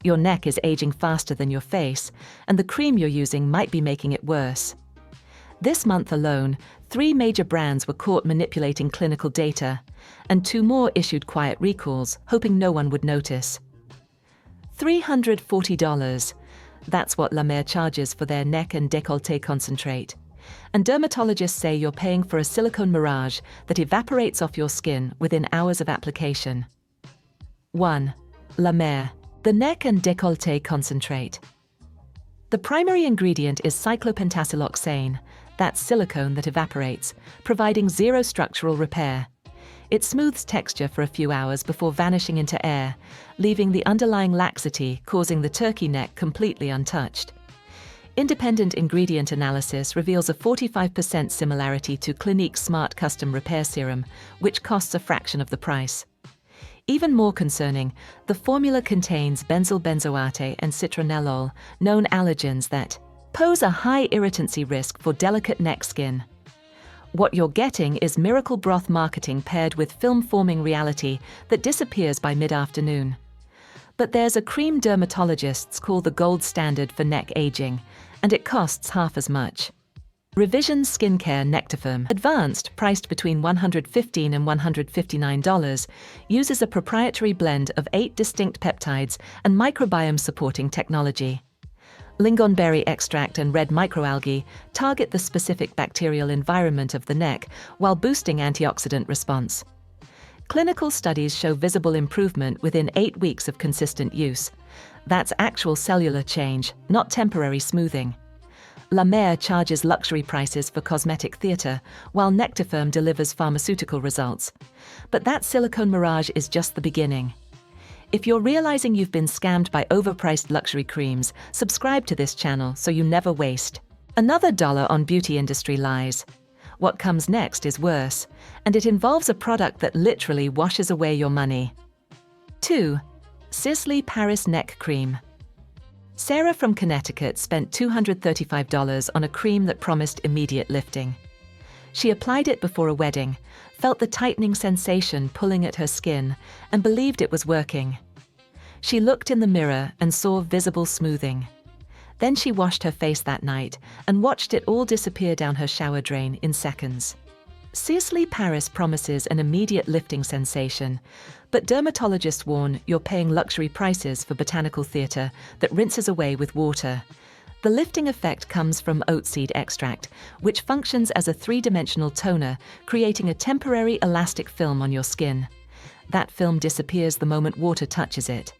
Your neck is aging faster than your face, and the cream you're using might be making it worse. This month alone, 3 major brands were caught manipulating clinical data, and 2 more issued quiet recalls, hoping no one would notice. $340. That's what La Mer charges for their neck and décolleté concentrate. And dermatologists say you're paying for a silicone mirage that evaporates off your skin within hours of application. 1. La Mer, the neck and décolleté concentrate. The primary ingredient is cyclopentasiloxane, that's silicone that evaporates, providing zero structural repair. It smooths texture for a few hours before vanishing into air, leaving the underlying laxity causing the turkey neck completely untouched. Independent ingredient analysis reveals a 45% similarity to Clinique's Smart Custom Repair Serum, which costs a fraction of the price. Even more concerning, the formula contains benzyl benzoate and citronellol, known allergens that pose a high irritancy risk for delicate neck skin. What you're getting is miracle broth marketing paired with film-forming reality that disappears by mid-afternoon. But there's a cream dermatologists call the gold standard for neck aging, and it costs half as much. Revision Skincare Nectafirm Advanced, priced between $115 and $159, uses a proprietary blend of 8 distinct peptides and microbiome-supporting technology. Lingonberry extract and red microalgae target the specific bacterial environment of the neck while boosting antioxidant response. Clinical studies show visible improvement within 8 weeks of consistent use. That's actual cellular change, not temporary smoothing. La Mer charges luxury prices for cosmetic theatre, while Nectafirm delivers pharmaceutical results. But that silicone mirage is just the beginning. If you're realizing you've been scammed by overpriced luxury creams, subscribe to this channel so you never waste. Another dollar on beauty industry lies. What comes next is worse, and it involves a product that literally washes away your money. 2. Sisley Paris Neck Cream. Sarah from Connecticut spent $235 on a cream that promised immediate lifting. She applied it before a wedding, felt the tightening sensation pulling at her skin, and believed it was working. She looked in the mirror and saw visible smoothing. Then she washed her face that night and watched it all disappear down her shower drain in seconds. Sisley Paris promises an immediate lifting sensation, but dermatologists warn you're paying luxury prices for Botanical theatre that rinses away with water. The lifting effect comes from oatseed extract, which functions as a 3-dimensional toner, creating a temporary elastic film on your skin. That film disappears the moment water touches it.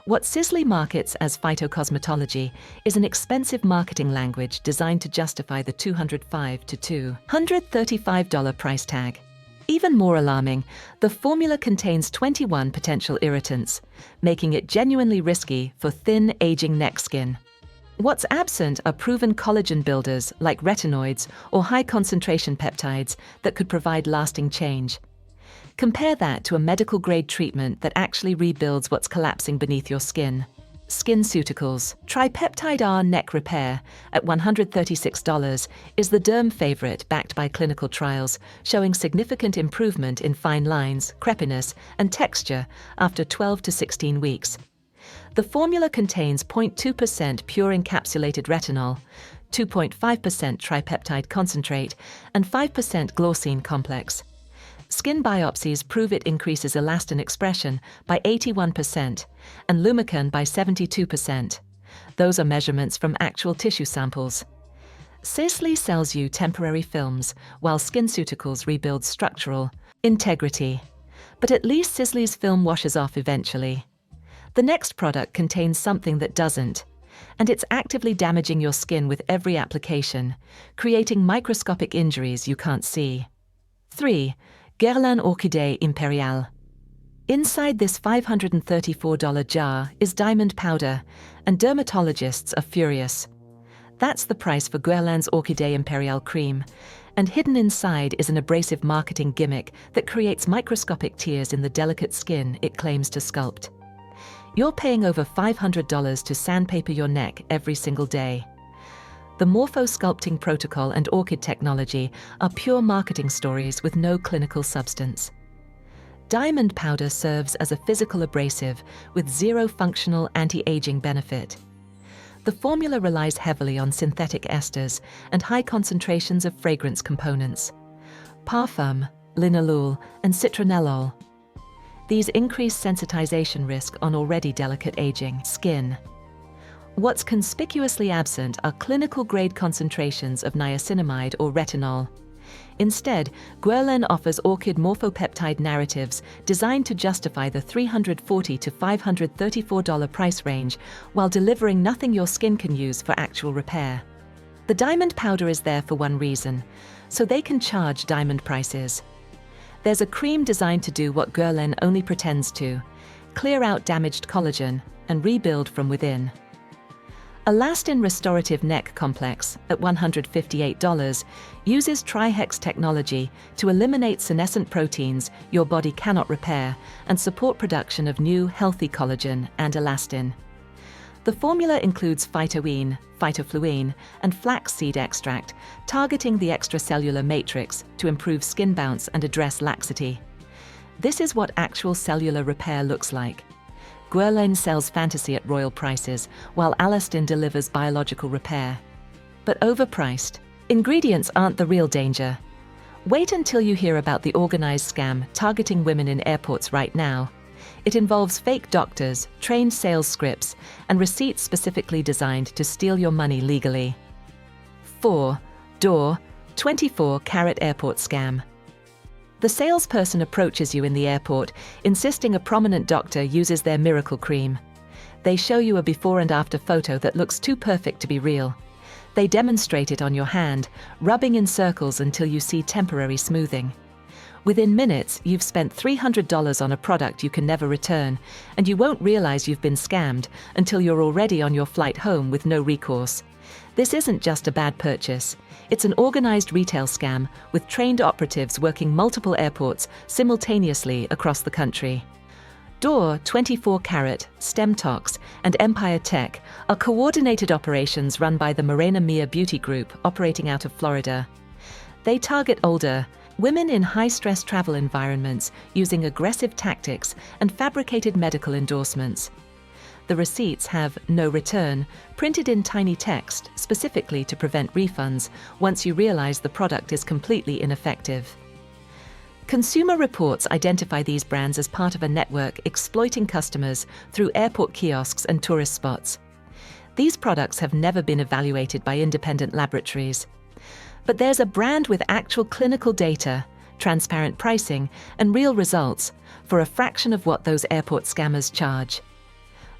What Sisley markets as phytocosmetology is an expensive marketing language designed to justify the $205 to $235 price tag. Even more alarming, the formula contains 21 potential irritants, making it genuinely risky for thin, aging neck skin. What's absent are proven collagen builders like retinoids or high-concentration peptides that could provide lasting change. Compare that to a medical-grade treatment that actually rebuilds what's collapsing beneath your skin. SkinCeuticals Tripeptide R Neck Repair at $136 is the derm favorite backed by clinical trials, showing significant improvement in fine lines, crepiness, and texture after 12 to 16 weeks. The formula contains 0.2% pure encapsulated retinol, 2.5% tripeptide concentrate, and 5% glycine complex. Skin biopsies prove it increases elastin expression by 81% and Lumicon by 72%. Those are measurements from actual tissue samples. Sisley sells you temporary films, while SkinCeuticals rebuilds structural integrity. But at least Sisley's film washes off eventually. The next product contains something that doesn't, and it's actively damaging your skin with every application, creating microscopic injuries you can't see. 3. Guerlain Orchidée Impériale. Inside this $534 jar is diamond powder, and dermatologists are furious. That's the price for Guerlain's Orchidée Impériale cream, and hidden inside is an abrasive marketing gimmick that creates microscopic tears in the delicate skin it claims to sculpt. You're paying over $500 to sandpaper your neck every single day. The morpho-sculpting protocol and orchid technology are pure marketing stories with no clinical substance. Diamond powder serves as a physical abrasive with zero functional anti-aging benefit. The formula relies heavily on synthetic esters and high concentrations of fragrance components: parfum, linalool, and citronellol. These increase sensitization risk on already delicate aging skin. What's conspicuously absent are clinical-grade concentrations of niacinamide or retinol. Instead, Guerlain offers orchid morphopeptide narratives designed to justify the $340 to $534 price range while delivering nothing your skin can use for actual repair. The diamond powder is there for one reason, so they can charge diamond prices. There's a cream designed to do what Guerlain only pretends to: clear out damaged collagen and rebuild from within. Elastin Restorative Neck Complex, at $158, uses Trihex technology to eliminate senescent proteins your body cannot repair and support production of new, healthy collagen and elastin. The formula includes phytoene, phytofluene, and flaxseed extract, targeting the extracellular matrix to improve skin bounce and address laxity. This is what actual cellular repair looks like. Guerlain sells fantasy at royal prices, while elastin delivers biological repair. But overpriced. Ingredients aren't the real danger. Wait until you hear about the organized scam targeting women in airports right now. It involves fake doctors, trained sales scripts, and receipts specifically designed to steal your money legally. 4. Door, 24-carat airport scam. The salesperson approaches you in the airport, insisting a prominent doctor uses their miracle cream. They show you a before and after photo that looks too perfect to be real. They demonstrate it on your hand, rubbing in circles until you see temporary smoothing. Within minutes, you've spent $300 on a product you can never return, and you won't realize you've been scammed until you're already on your flight home with no recourse. This isn't just a bad purchase. It's an organized retail scam with trained operatives working multiple airports simultaneously across the country. Door, 24-carat, StemTox, and Empire Tech are coordinated operations run by the Morena Mia Beauty Group operating out of Florida. They target older women in high-stress travel environments using aggressive tactics and fabricated medical endorsements. The receipts have "no return" printed in tiny text specifically to prevent refunds once you realize the product is completely ineffective. Consumer Reports identify these brands as part of a network exploiting customers through airport kiosks and tourist spots. These products have never been evaluated by independent laboratories. But there's a brand with actual clinical data, transparent pricing, and real results for a fraction of what those airport scammers charge.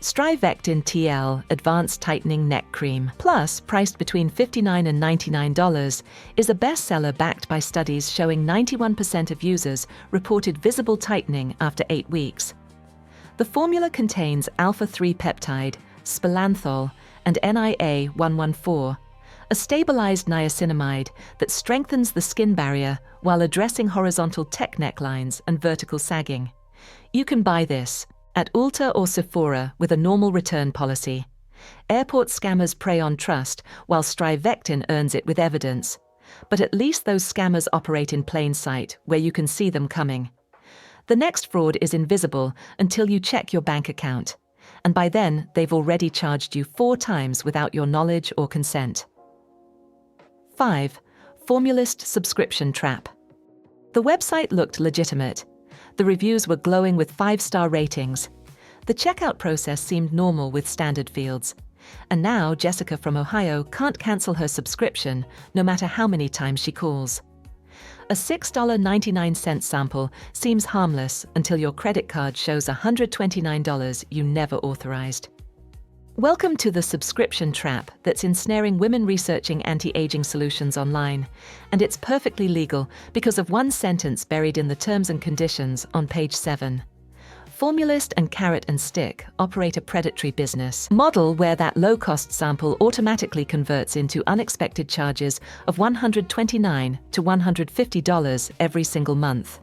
Strivectin TL Advanced Tightening Neck Cream Plus, priced between $59 and $99, is a bestseller backed by studies showing 91% of users reported visible tightening after 8 weeks. The formula contains alpha-3 peptide, spilanthol, and NIA-114, a stabilized niacinamide that strengthens the skin barrier while addressing horizontal tech necklines and vertical sagging. You can buy this at Ulta or Sephora with a normal return policy. Airport scammers prey on trust, while Strivectin earns it with evidence. But at least those scammers operate in plain sight, where you can see them coming. The next fraud is invisible until you check your bank account. And by then, they've already charged you 4 times without your knowledge or consent. 5. Formulist Subscription Trap. The website looked legitimate. The reviews were glowing with 5-star ratings. The checkout process seemed normal with standard fields. And now Jessica from Ohio can't cancel her subscription, no matter how many times she calls. A $6.99 sample seems harmless until your credit card shows $129 you never authorized. Welcome to the subscription trap that's ensnaring women researching anti-aging solutions online, and it's perfectly legal because of one sentence buried in the terms and conditions on page 7. Formulist and Carrot and Stick operate a predatory business model where that low-cost sample automatically converts into unexpected charges of $129 to $150 every single month.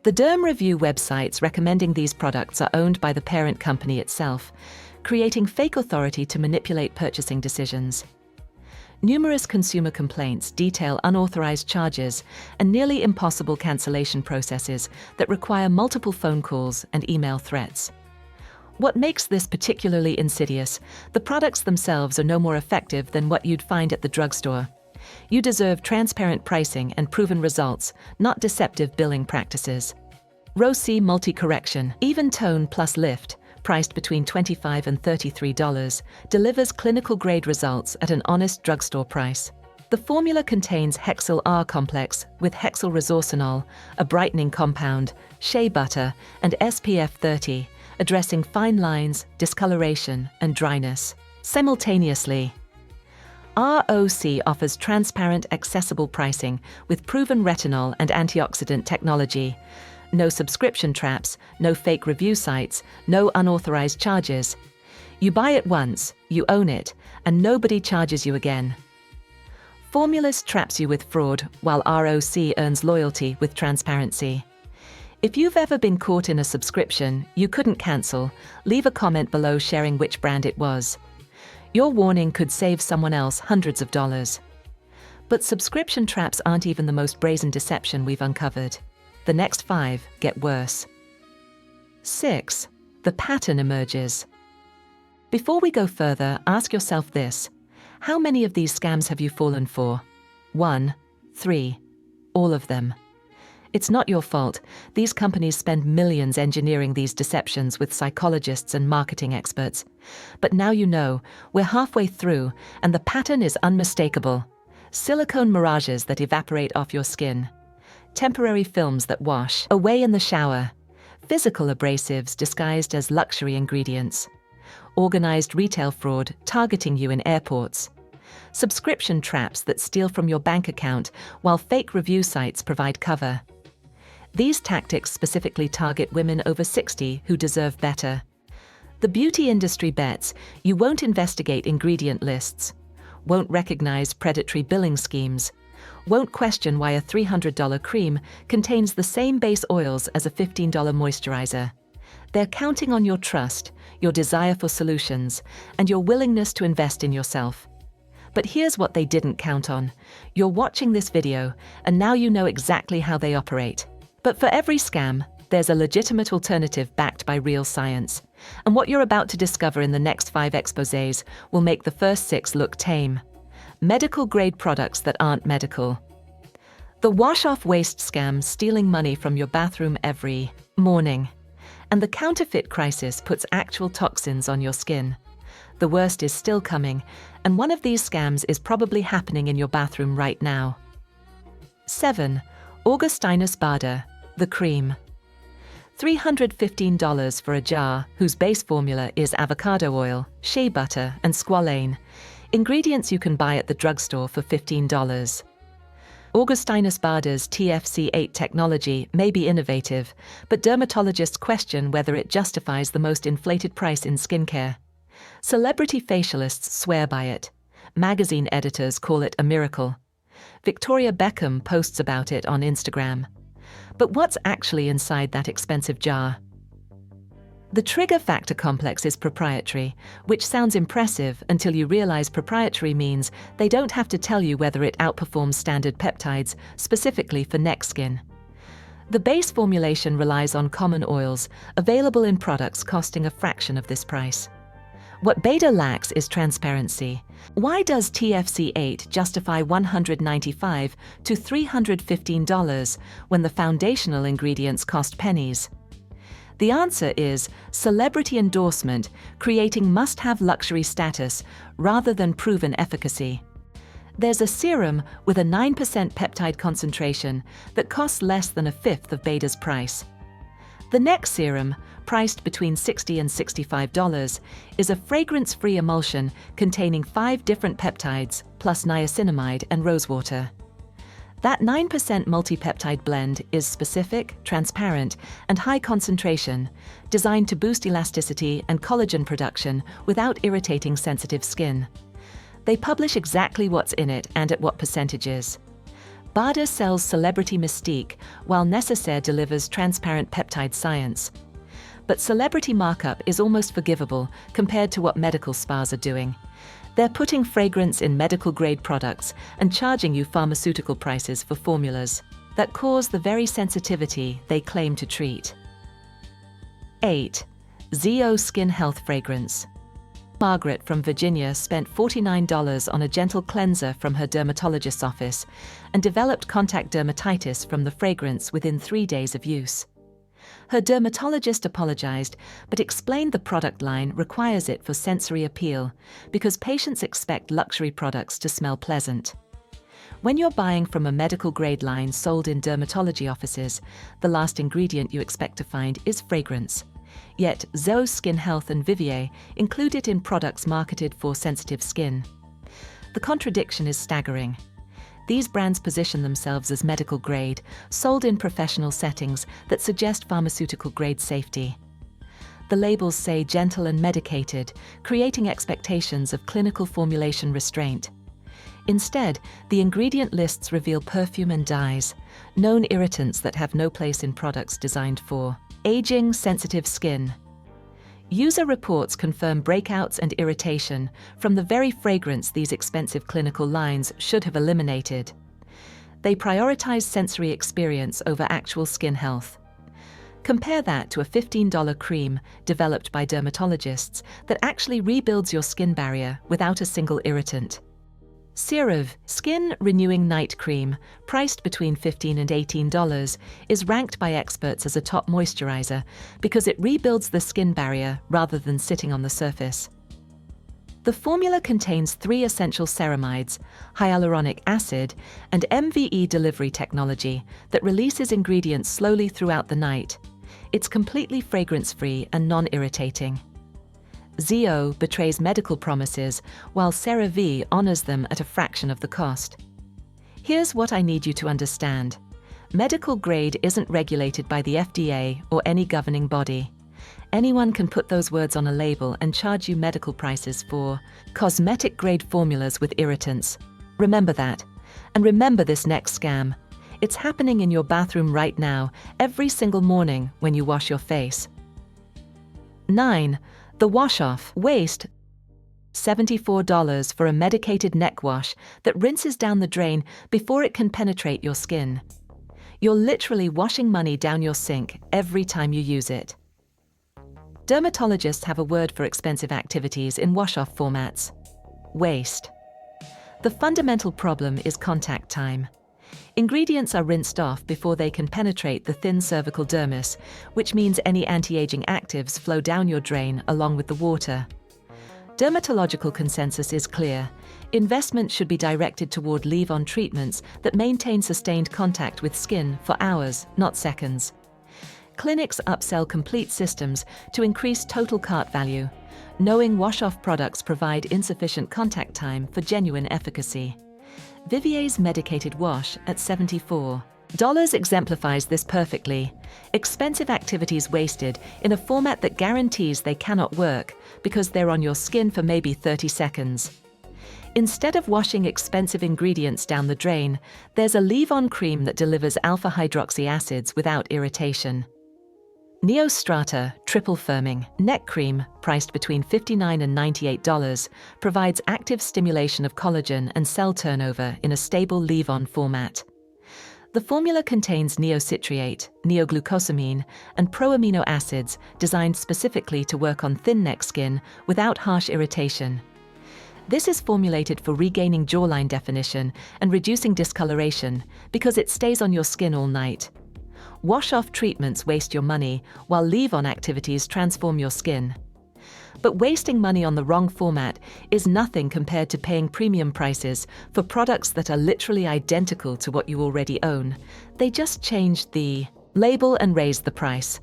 The derm review websites recommending these products are owned by the parent company itself, creating fake authority to manipulate purchasing decisions. Numerous consumer complaints detail unauthorized charges and nearly impossible cancellation processes that require multiple phone calls and email threats. What makes this particularly insidious? The products themselves are no more effective than what you'd find at the drugstore. You deserve transparent pricing and proven results, not deceptive billing practices. Row C Multi-Correction Even Tone Plus Lift, priced between $25 and $33, delivers clinical-grade results at an honest drugstore price. The formula contains hexyl R complex with hexyl resorcinol, a brightening compound, shea butter, and SPF 30, addressing fine lines, discoloration, and dryness. Simultaneously, ROC offers transparent, accessible pricing with proven retinol and antioxidant technology. No subscription traps, no fake review sites, no unauthorized charges. You buy it once, you own it, and nobody charges you again. Formulist traps you with fraud, while ROC earns loyalty with transparency. If you've ever been caught in a subscription you couldn't cancel, leave a comment below sharing which brand it was. Your warning could save someone else hundreds of dollars. But subscription traps aren't even the most brazen deception we've uncovered. The next 5 get worse. 6. The pattern emerges. Before we go further, ask yourself this. How many of these scams have you fallen for? 1, 3, all of them. It's not your fault. These companies spend millions engineering these deceptions with psychologists and marketing experts. But now you know, we're halfway through, and the pattern is unmistakable. Silicone mirages that evaporate off your skin. Temporary films that wash away in the shower. Physical abrasives disguised as luxury ingredients. Organized retail fraud targeting you in airports. Subscription traps that steal from your bank account while fake review sites provide cover. These tactics specifically target women over 60 who deserve better. The beauty industry bets you won't investigate ingredient lists, won't recognize predatory billing schemes, won't question why a $300 cream contains the same base oils as a $15 moisturizer. They're counting on your trust, your desire for solutions, and your willingness to invest in yourself. But here's what they didn't count on. You're watching this video, and now you know exactly how they operate. But for every scam, there's a legitimate alternative backed by real science. And what you're about to discover in the next 5 exposés will make the first 6 look tame. Medical-grade products that aren't medical. The wash-off waste scam stealing money from your bathroom every morning. And the counterfeit crisis puts actual toxins on your skin. The worst is still coming, and one of these scams is probably happening in your bathroom right now. 7. Augustinus Bader, the cream. $315 for a jar whose base formula is avocado oil, shea butter, and squalane. Ingredients you can buy at the drugstore for $15. Augustinus Bader's TFC8 technology may be innovative, but dermatologists question whether it justifies the most inflated price in skincare. Celebrity facialists swear by it. Magazine editors call it a miracle. Victoria Beckham posts about it on Instagram. But what's actually inside that expensive jar? The trigger factor complex is proprietary, which sounds impressive until you realize proprietary means they don't have to tell you whether it outperforms standard peptides, specifically for neck skin. The base formulation relies on common oils, available in products costing a fraction of this price. What Beta lacks is transparency. Why does TFC8 justify $195 to $315 when the foundational ingredients cost pennies? The answer is celebrity endorsement, creating must-have luxury status rather than proven efficacy. There's a serum with a 9% peptide concentration that costs less than a fifth of Beta's price. The neck serum, priced between $60 and $65, is a fragrance-free emulsion containing 5 different peptides, plus niacinamide and rosewater. That 9% multi-peptide blend is specific, transparent, and high concentration, designed to boost elasticity and collagen production without irritating sensitive skin. They publish exactly what's in it and at what percentages. Bader sells celebrity mystique, while Necessaire delivers transparent peptide science. But celebrity markup is almost forgivable compared to what medical spas are doing. They're putting fragrance in medical-grade products and charging you pharmaceutical prices for formulas that cause the very sensitivity they claim to treat. 8. ZO Skin Health Fragrance. Margaret from Virginia spent $49 on a gentle cleanser from her dermatologist's office and developed contact dermatitis from the fragrance within 3 days of use. Her dermatologist apologized, but explained the product line requires it for sensory appeal because patients expect luxury products to smell pleasant. When you're buying from a medical-grade line sold in dermatology offices, the last ingredient you expect to find is fragrance. Yet ZO Skin Health and Vivier include it in products marketed for sensitive skin. The contradiction is staggering. These brands position themselves as medical grade, sold in professional settings that suggest pharmaceutical grade safety. The labels say gentle and medicated, creating expectations of clinical formulation restraint. Instead, the ingredient lists reveal perfume and dyes, known irritants that have no place in products designed for aging, sensitive skin. User reports confirm breakouts and irritation from the very fragrance these expensive clinical lines should have eliminated. They prioritize sensory experience over actual skin health. Compare that to a $15 cream developed by dermatologists that actually rebuilds your skin barrier without a single irritant. CeraVe Skin Renewing Night Cream, priced between $15 and $18, is ranked by experts as a top moisturizer because it rebuilds the skin barrier rather than sitting on the surface. The formula contains 3 essential ceramides, hyaluronic acid, and MVE delivery technology that releases ingredients slowly throughout the night. It's completely fragrance-free and non-irritating. ZO betrays medical promises, while CeraVe honors them at a fraction of the cost. Here's what I need you to understand. Medical grade isn't regulated by the FDA or any governing body. Anyone can put those words on a label and charge you medical prices for cosmetic-grade formulas with irritants. Remember that. And remember this next scam. It's happening in your bathroom right now, every single morning when you wash your face. 9. The wash-off waste. $74 for a medicated neck wash that rinses down the drain before it can penetrate your skin. You're literally washing money down your sink every time you use it. Dermatologists have a word for expensive activities in wash-off formats: waste. The fundamental problem is contact time. Ingredients are rinsed off before they can penetrate the thin cervical dermis, which means any anti-aging actives flow down your drain along with the water. Dermatological consensus is clear. Investment should be directed toward leave-on treatments that maintain sustained contact with skin for hours, not seconds. Clinics upsell complete systems to increase total cart value, knowing wash-off products provide insufficient contact time for genuine efficacy. Vivier's medicated wash at $74 exemplifies this perfectly. Expensive activities wasted in a format that guarantees they cannot work because they're on your skin for maybe 30 seconds. Instead of washing expensive ingredients down the drain, there's a leave-on cream that delivers alpha-hydroxy acids without irritation. Neostrata Triple Firming Neck Cream, priced between $59 and $98, provides active stimulation of collagen and cell turnover in a stable leave-on format. The formula contains neocitriate, neoglucosamine, and pro-amino acids designed specifically to work on thin neck skin without harsh irritation. This is formulated for regaining jawline definition and reducing discoloration because it stays on your skin all night. Wash-off treatments waste your money, while leave-on activities transform your skin. But wasting money on the wrong format is nothing compared to paying premium prices for products that are literally identical to what you already own. They just changed the label and raised the price.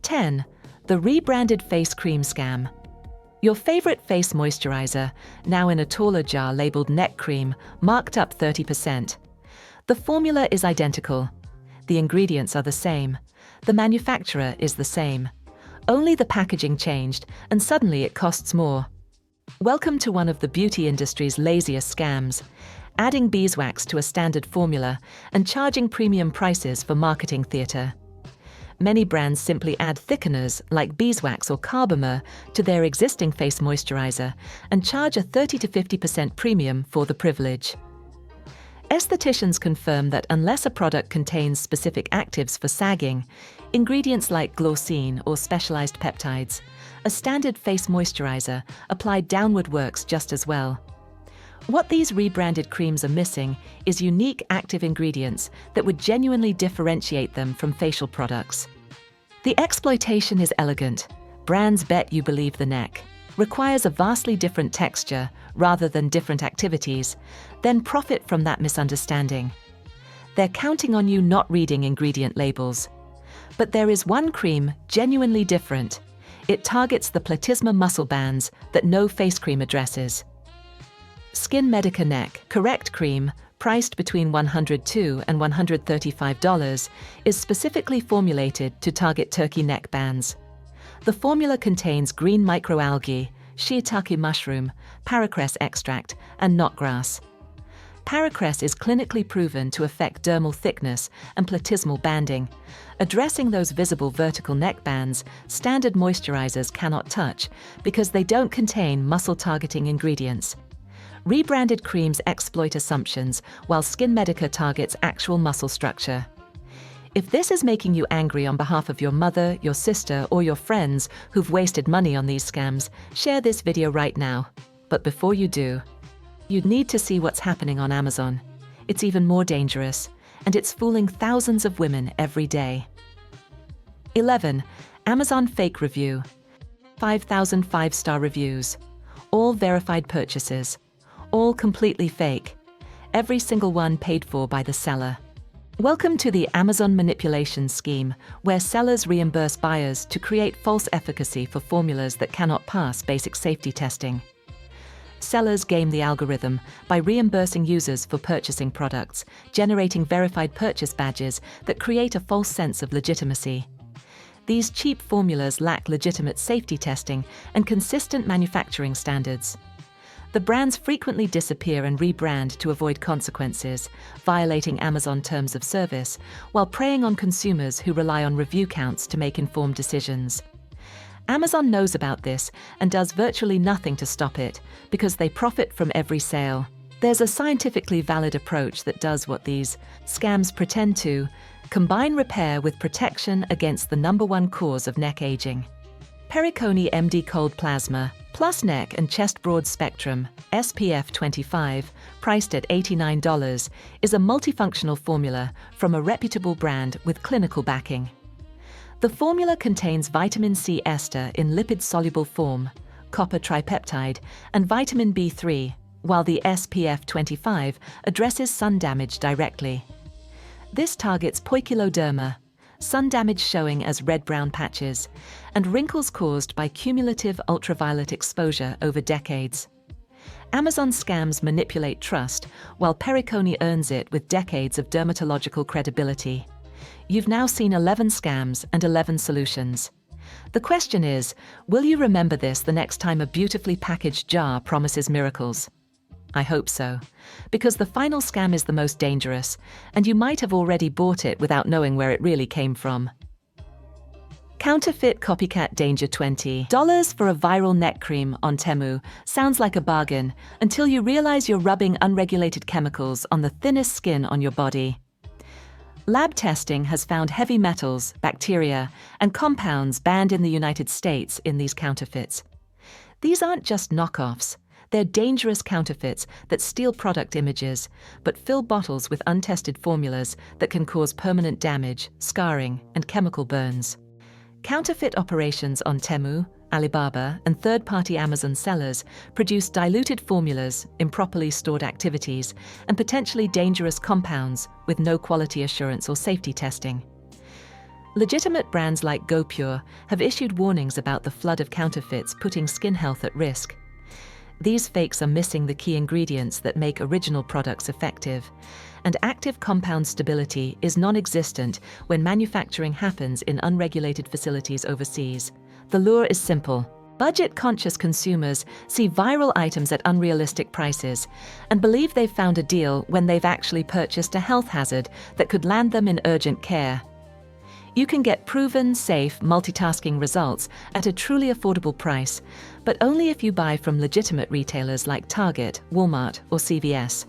10. The rebranded face cream scam. Your favorite face moisturizer, now in a taller jar labeled neck cream, marked up 30%. The formula is identical. The ingredients are the same. The manufacturer is the same. Only the packaging changed, and suddenly it costs more. Welcome to one of the beauty industry's laziest scams, adding beeswax to a standard formula and charging premium prices for marketing theater. Many brands simply add thickeners like beeswax or carbomer to their existing face moisturizer and charge a 30 to 50% premium for the privilege. Estheticians confirm that unless a product contains specific actives for sagging, ingredients like glycine or specialized peptides, a standard face moisturizer applied downward works just as well. What these rebranded creams are missing is unique active ingredients that would genuinely differentiate them from facial products. The exploitation is elegant. Brands bet you believe the neck. Requires a vastly different texture rather than different activities, then profit from that misunderstanding. They're counting on you not reading ingredient labels. But there is one cream genuinely different. It targets the platysma muscle bands that no face cream addresses. Skin Medica Neck Correct Cream, priced between $102 and $135, is specifically formulated to target turkey neck bands. The formula contains green microalgae, shiitake mushroom, paracress extract, and knotgrass. Paracress is clinically proven to affect dermal thickness and platysmal banding. Addressing those visible vertical neck bands, standard moisturizers cannot touch because they don't contain muscle-targeting ingredients. Rebranded creams exploit assumptions, while Skin Medica targets actual muscle structure. If this is making you angry on behalf of your mother, your sister, or your friends who've wasted money on these scams, share this video right now. But before you do, you'd need to see what's happening on Amazon. It's even more dangerous, and it's fooling thousands of women every day. 11. Amazon Fake Review. 5,000 five-star reviews. All verified purchases. All completely fake. Every single one paid for by the seller. Welcome to the Amazon manipulation scheme, where sellers reimburse buyers to create false efficacy for formulas that cannot pass basic safety testing. Sellers game the algorithm by reimbursing users for purchasing products, generating verified purchase badges that create a false sense of legitimacy. These cheap formulas lack legitimate safety testing and consistent manufacturing standards. The brands frequently disappear and rebrand to avoid consequences, violating Amazon terms of service, while preying on consumers who rely on review counts to make informed decisions. Amazon knows about this and does virtually nothing to stop it, because they profit from every sale. There's a scientifically valid approach that does what these scams pretend to: combine repair with protection against the #1 cause of neck aging. Pericone MD Cold Plasma Plus Neck and Chest Broad Spectrum SPF 25, priced at $89, is a multifunctional formula from a reputable brand with clinical backing. The formula contains vitamin C ester in lipid-soluble form, copper tripeptide, and vitamin B3, while the SPF 25 addresses sun damage directly. This targets poikiloderma, sun damage showing as red-brown patches, and wrinkles caused by cumulative ultraviolet exposure over decades. Amazon scams manipulate trust, while Pericone earns it with decades of dermatological credibility. You've now seen 11 scams and 11 solutions. The question is, will you remember this the next time a beautifully packaged jar promises miracles? I hope so, because the final scam is the most dangerous, and you might have already bought it without knowing where it really came from. Counterfeit Copycat Danger $20 for a viral neck cream on Temu sounds like a bargain until you realize you're rubbing unregulated chemicals on the thinnest skin on your body. Lab testing has found heavy metals, bacteria, and compounds banned in the United States in these counterfeits. These aren't just knockoffs. They're dangerous counterfeits that steal product images, but fill bottles with untested formulas that can cause permanent damage, scarring, and chemical burns. Counterfeit operations on Temu, Alibaba, and third-party Amazon sellers produce diluted formulas, improperly stored activities, and potentially dangerous compounds with no quality assurance or safety testing. Legitimate brands like GoPure have issued warnings about the flood of counterfeits putting skin health at risk. These fakes are missing the key ingredients that make original products effective, and active compound stability is non-existent when manufacturing happens in unregulated facilities overseas. The lure is simple. Budget-conscious consumers see viral items at unrealistic prices and believe they've found a deal when they've actually purchased a health hazard that could land them in urgent care. You can get proven, safe, multitasking results at a truly affordable price, but only if you buy from legitimate retailers like Target, Walmart, or CVS.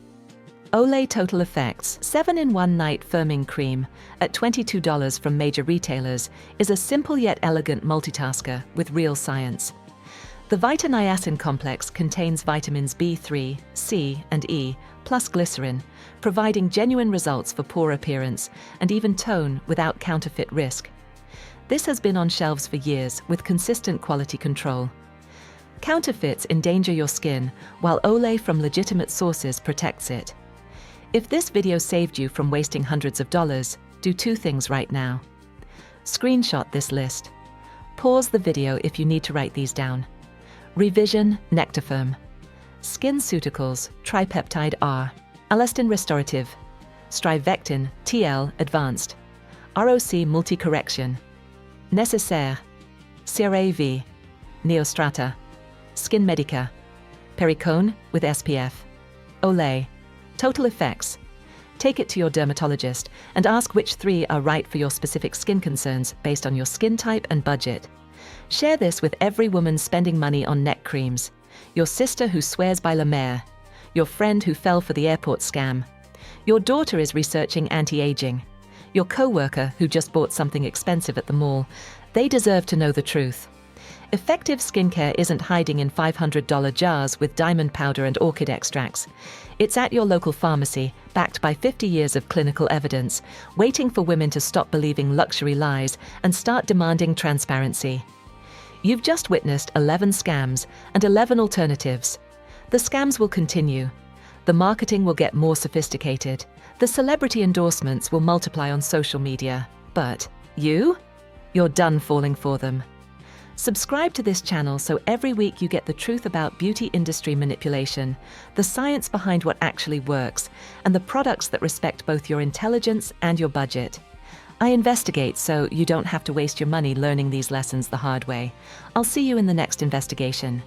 Olay Total Effects 7-in-1 Night Firming Cream at $22 from major retailers is a simple yet elegant multitasker with real science. The Vita-niacin complex contains vitamins B3, C, and E, plus glycerin, providing genuine results for pore appearance and even tone without counterfeit risk. This has been on shelves for years with consistent quality control. Counterfeits endanger your skin, while Olay from legitimate sources protects it. If this video saved you from wasting hundreds of dollars, do two things right now. Screenshot this list. Pause the video if you need to write these down. Revision Nectarfirm, SkinCeuticals Tripeptide R, Elastin Restorative, Strivectin TL Advanced, ROC Multi-Correction, Necessaire, CeraV, Neostrata, Skin Medica, Pericone with SPF, Olay, Total Effects. Take it to your dermatologist and ask which 3 are right for your specific skin concerns based on your skin type and budget. Share this with every woman spending money on neck creams, your sister who swears by La Mer, your friend who fell for the airport scam, your daughter is researching anti-aging, your co-worker who just bought something expensive at the mall. They deserve to know the truth. Effective skincare isn't hiding in $500 jars with diamond powder and orchid extracts. It's at your local pharmacy, backed by 50 years of clinical evidence, waiting for women to stop believing luxury lies and start demanding transparency. You've just witnessed 11 scams and 11 alternatives. The scams will continue. The marketing will get more sophisticated. The celebrity endorsements will multiply on social media. But you're done falling for them. Subscribe to this channel so every week you get the truth about beauty industry manipulation, the science behind what actually works, and the products that respect both your intelligence and your budget. I investigate so you don't have to waste your money learning these lessons the hard way. I'll see you in the next investigation.